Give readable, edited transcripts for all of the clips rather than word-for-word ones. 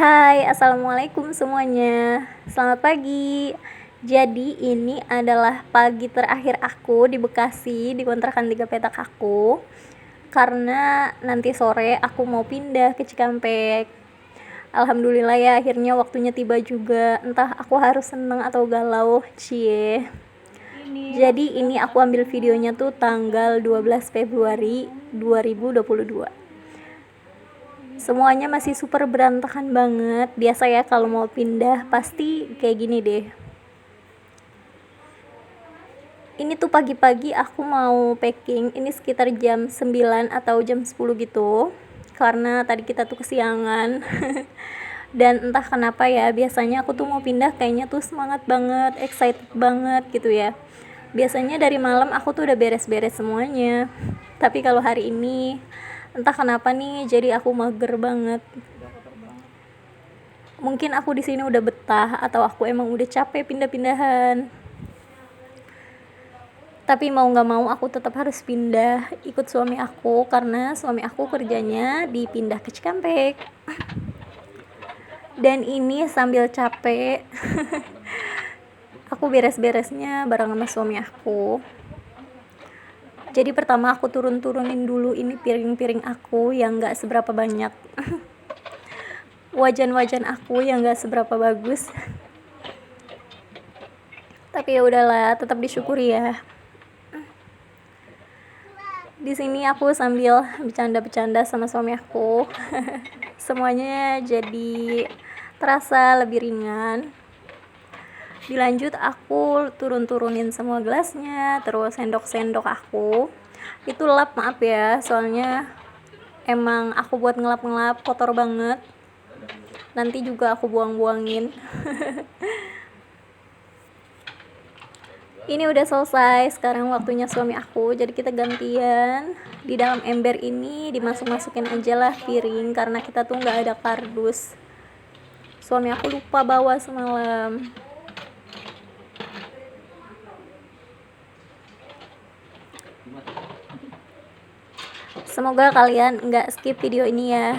Hai, assalamualaikum semuanya. Selamat pagi. Jadi ini adalah pagi terakhir aku di Bekasi, di kontrakan 3 petak aku. Karena nanti sore aku mau pindah ke Cikampek. Alhamdulillah ya, akhirnya waktunya tiba juga. Entah aku harus seneng atau galau, cie. Jadi ini aku ambil videonya tuh tanggal 12 Februari 2022. Semuanya masih super berantakan banget. Biasa ya kalau mau pindah pasti kayak gini deh. Ini tuh pagi-pagi aku mau packing. Ini sekitar jam 9 atau jam 10 gitu. Karena tadi kita tuh kesiangan. Dan entah kenapa ya, biasanya aku tuh mau pindah kayaknya tuh semangat banget, excited banget gitu ya. Biasanya dari malam aku tuh udah beres-beres semuanya. Tapi kalau hari ini entah kenapa nih, jadi aku mager banget. Mungkin aku di sini udah betah atau aku emang udah capek pindah-pindahan. Tapi mau nggak mau aku tetap harus pindah ikut suami aku karena suami aku kerjanya dipindah ke Cikampek. Dan ini sambil capek aku beres-beresnya bareng sama suami aku. Jadi pertama aku turunin dulu ini piring-piring aku yang nggak seberapa banyak. Wajan-wajan aku yang nggak seberapa bagus. Tapi ya udahlah, tetap disyukuri ya. Di sini aku sambil bercanda-bercanda sama suami aku. Semuanya jadi terasa lebih ringan. Dilanjut aku turunin semua gelasnya, terus sendok-sendok aku. Itu lap, maaf ya, soalnya emang aku buat ngelap-ngelap kotor banget. Nanti juga aku buang-buangin. Ini udah selesai, sekarang waktunya suami aku, jadi kita gantian. Di dalam ember ini dimasuk-masukin aja lah piring karena kita tuh nggak ada kardus. Suami aku lupa bawa semalam. Semoga kalian nggak skip video ini ya.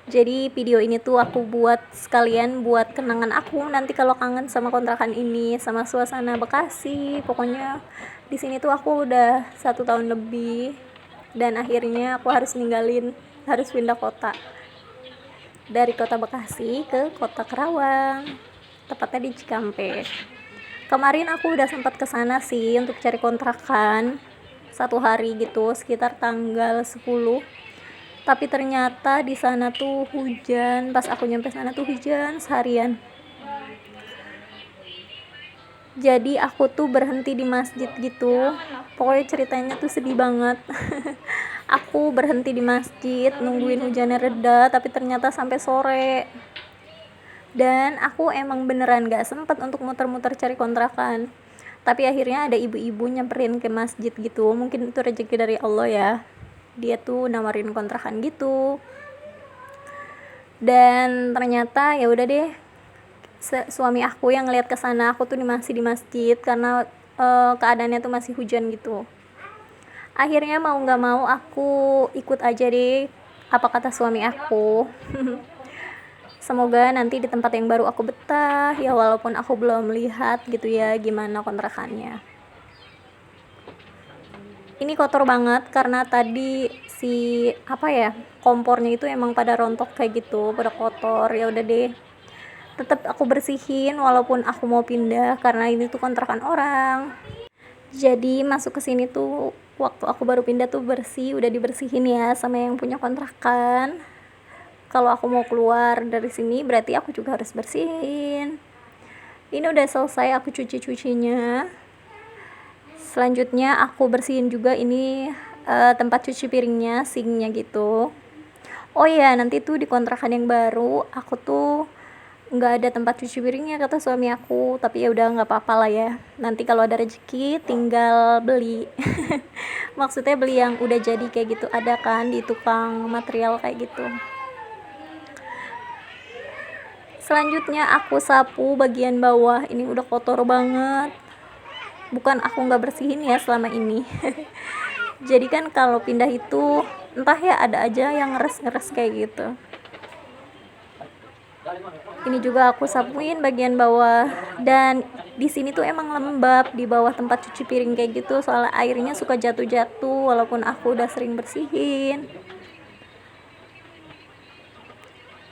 Jadi video ini tuh aku buat sekalian buat kenangan aku nanti kalau kangen sama kontrakan ini, sama suasana Bekasi. Pokoknya di sini tuh aku udah 1 tahun lebih dan akhirnya aku harus pindah kota dari kota Bekasi ke kota Karawang, tepatnya di Cikampek. Kemarin aku udah sempat kesana sih untuk cari kontrakan 1 hari gitu, sekitar tanggal 10. Tapi ternyata di sana tuh hujan. Pas aku nyampe sana tuh hujan seharian. Jadi aku tuh berhenti di masjid gitu. Pokoknya ceritanya tuh sedih banget. Aku berhenti di masjid nungguin hujannya reda, tapi ternyata sampai sore. Dan aku emang beneran gak sempet untuk muter-muter cari kontrakan. Tapi akhirnya ada ibu-ibu nyamperin ke masjid gitu. Mungkin itu rezeki dari Allah ya. Dia tuh nawarin kontrakan gitu. Dan ternyata ya udah deh, suami aku yang ngeliat ke sana, aku tuh masih di masjid karena keadaannya tuh masih hujan gitu. Akhirnya mau nggak mau aku ikut aja deh apa kata suami aku. Semoga nanti di tempat yang baru aku betah ya, walaupun aku belum lihat gitu ya gimana kontrakannya. Ini kotor banget karena tadi kompornya itu emang pada rontok kayak gitu, pada kotor. Ya udah deh, tetap aku bersihin walaupun aku mau pindah karena ini tuh kontrakan orang. Jadi masuk ke sini tuh waktu aku baru pindah tuh bersih, udah dibersihin ya sama yang punya kontrakan. Kalau aku mau keluar dari sini berarti aku juga harus bersihin. Ini udah selesai aku cucinya. Selanjutnya aku bersihin juga ini tempat cuci piringnya, sinknya gitu. Oh iya, nanti tuh di kontrakan yang baru aku tuh nggak ada tempat cuci piringnya kata suami aku. Tapi ya udah nggak apa-apa lah ya. Nanti kalau ada rezeki tinggal beli. Maksudnya beli yang udah jadi kayak gitu, ada kan di tukang material kayak gitu. Selanjutnya aku sapu bagian bawah. Ini udah kotor banget. Bukan aku nggak bersihin ya selama ini. Jadi kan kalau pindah itu entah ya ada aja yang ngeres kayak gitu. Ini juga aku sapuin bagian bawah, dan di sini tuh emang lembab di bawah tempat cuci piring kayak gitu, soalnya airnya suka jatuh-jatuh walaupun aku udah sering bersihin.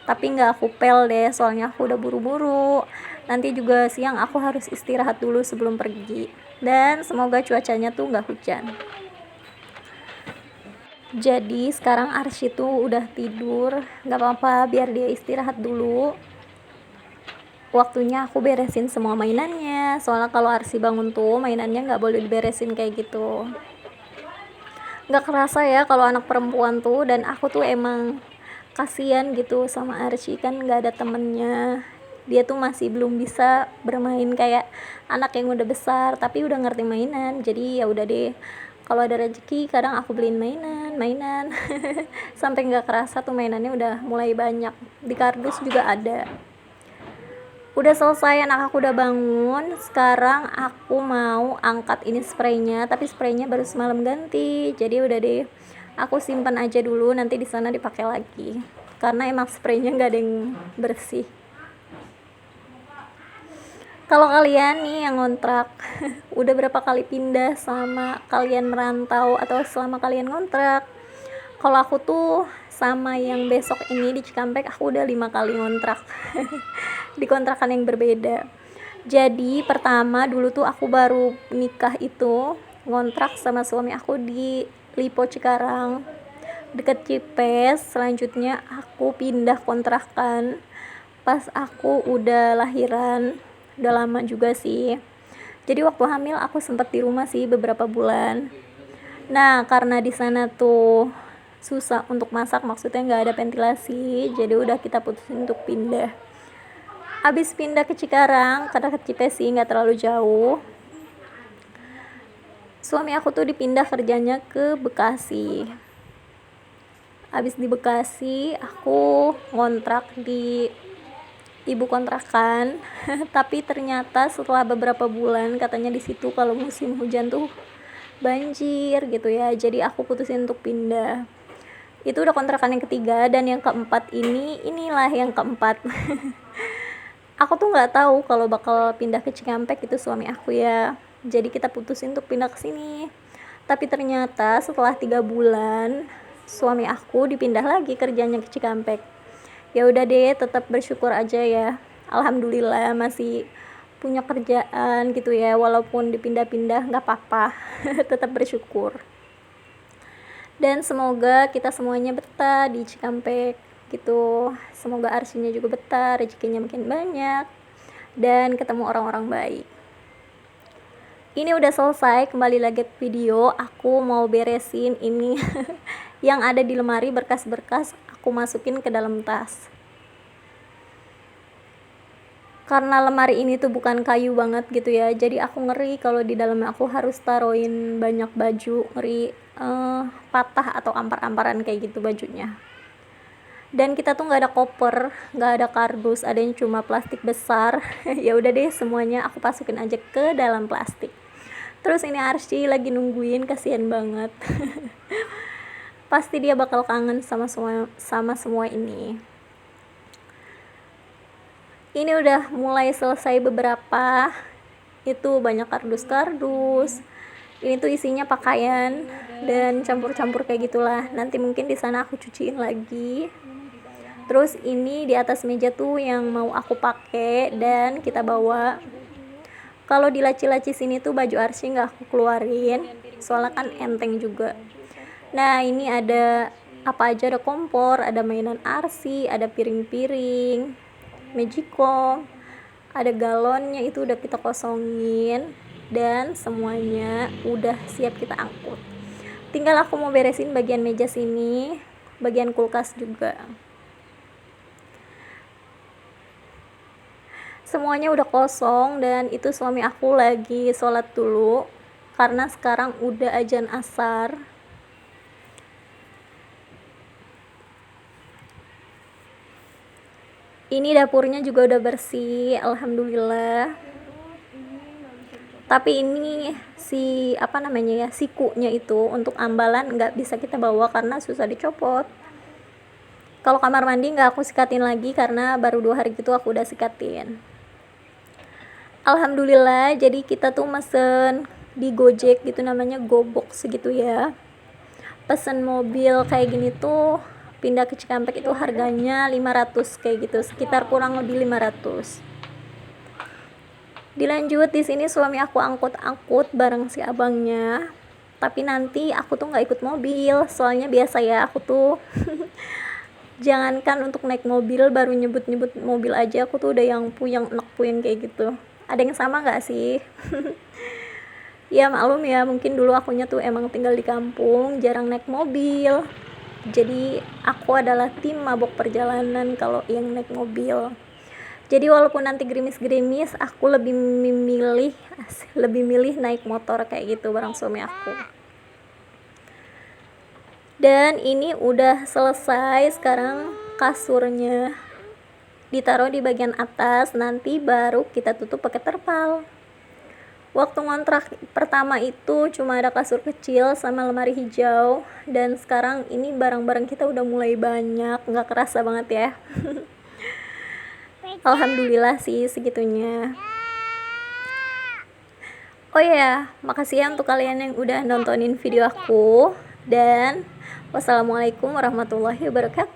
Tapi nggak aku pel deh, soalnya aku udah buru-buru. Nanti juga siang aku harus istirahat dulu sebelum pergi, dan semoga cuacanya tuh nggak hujan. Jadi sekarang Arsy tuh udah tidur, nggak apa-apa, biar dia istirahat dulu. Waktunya aku beresin semua mainannya, soalnya kalau Arsy bangun tuh mainannya nggak boleh diberesin kayak gitu. Nggak kerasa ya kalau anak perempuan tuh, dan aku tuh emang kasihan gitu sama Arsy, kan nggak ada temennya. Dia tuh masih belum bisa bermain kayak anak yang udah besar tapi udah ngerti mainan. Jadi ya udah deh, kalau ada rezeki kadang aku beliin mainan sampai nggak kerasa tuh mainannya udah mulai banyak. Di kardus juga ada. Udah selesai, anak aku udah bangun. Sekarang aku mau angkat ini spraynya, tapi spraynya baru semalam ganti, jadi udah deh aku simpan aja dulu, nanti di sana dipakai lagi karena emang spraynya nggak ada yang bersih. Kalau kalian nih yang ngontrak udah berapa kali pindah sama kalian merantau atau selama kalian ngontrak? Kalau aku tuh sama yang besok ini di Cikampek, aku udah 5 kali ngontrak di kontrakan yang berbeda. Jadi pertama dulu tuh aku baru nikah itu ngontrak sama suami aku di Lipo Cikarang deket Cipes. Selanjutnya aku pindah kontrakan pas aku udah lahiran, udah lama juga sih. Jadi waktu hamil aku sempat di rumah sih beberapa bulan. Nah karena di sana tuh susah untuk masak, maksudnya nggak ada ventilasi, jadi udah kita putusin untuk pindah. Abis pindah ke Cikarang, karena ke Cipes sih nggak terlalu jauh, suami aku tuh dipindah kerjanya ke Bekasi. Abis di Bekasi aku ngontrak di ibu kontrakan tapi ternyata setelah beberapa bulan katanya di situ kalau musim hujan tuh banjir gitu ya, jadi aku putusin untuk pindah. Itu udah kontrakan yang ketiga, dan yang keempat inilah yang keempat. Aku tuh nggak tahu kalau bakal pindah ke Cikampek, itu suami aku ya, jadi kita putusin untuk pindah ke sini. Tapi ternyata setelah 3 bulan suami aku dipindah lagi kerjanya ke Cikampek. Ya udah deh, tetap bersyukur aja ya, alhamdulillah masih punya kerjaan gitu ya, walaupun dipindah-pindah nggak apa-apa. Tetap bersyukur. Dan semoga kita semuanya betah di Cikampek gitu. Semoga Arsinya juga betah, rezekinya makin banyak, dan ketemu orang-orang baik. Ini udah selesai, kembali lagi ke video. Aku mau beresin ini yang ada di lemari, berkas-berkas aku masukin ke dalam tas. Karena lemari ini tuh bukan kayu banget gitu ya, jadi aku ngeri kalau di dalamnya aku harus taruhin banyak baju, ngeri patah atau ampar-amparan kayak gitu bajunya. Dan kita tuh nggak ada koper, nggak ada kardus, ada yang cuma plastik besar. Ya udah deh, semuanya aku masukin aja ke dalam plastik. Terus ini Arsy lagi nungguin, kasihan banget. Pasti dia bakal kangen sama semua ini. Ini udah mulai selesai beberapa, itu banyak kardus-kardus. Ini tuh isinya pakaian dan campur-campur kayak gitulah. Nanti mungkin di sana aku cuciin lagi. Terus ini di atas meja tuh yang mau aku pakai dan kita bawa. Kalau di laci-laci sini tuh baju Arsy nggak aku keluarin, soalnya kan enteng juga. Nah ini ada apa aja, ada kompor, ada mainan Arsy, ada piring-piring, magicom, ada galonnya, itu udah kita kosongin, dan semuanya udah siap kita angkut. Tinggal aku mau beresin bagian meja sini, bagian kulkas juga. Semuanya udah kosong, dan itu suami aku lagi sholat dulu karena sekarang udah azan asar. Ini dapurnya juga udah bersih, alhamdulillah. Tapi ini sikunya itu untuk ambalan nggak bisa kita bawa karena susah dicopot. Kalau kamar mandi nggak aku sikatin lagi karena baru 2 hari gitu aku udah sikatin. Alhamdulillah, jadi kita tuh mesen di Gojek gitu, namanya GoBox gitu ya. Pesen mobil kayak gini tuh pindah ke Cikampek itu harganya 500 kayak gitu, sekitar kurang lebih 500. Dilanjut di sini suami aku angkut bareng si abangnya. Tapi nanti aku tuh nggak ikut mobil, soalnya biasa ya aku tuh jangankan untuk naik mobil, baru nyebut-nyebut mobil aja aku tuh udah yang puyeng enek puyeng kayak gitu. Ada yang sama nggak sih? Ya maklum ya, mungkin dulu akunya tuh emang tinggal di kampung, jarang naik mobil. Jadi aku adalah tim mabok perjalanan kalau yang naik mobil. Jadi walaupun nanti gerimis-gerimis, aku lebih milih naik motor kayak gitu bareng suami aku. Dan ini udah selesai, sekarang kasurnya ditaruh di bagian atas, nanti baru kita tutup pakai terpal. Waktu ngontrak pertama itu cuma ada kasur kecil sama lemari hijau, dan sekarang ini barang-barang kita udah mulai banyak, nggak kerasa banget ya. Alhamdulillah sih segitunya. Oh ya, makasih ya untuk kalian yang udah nontonin video aku, dan wassalamualaikum warahmatullahi wabarakatuh.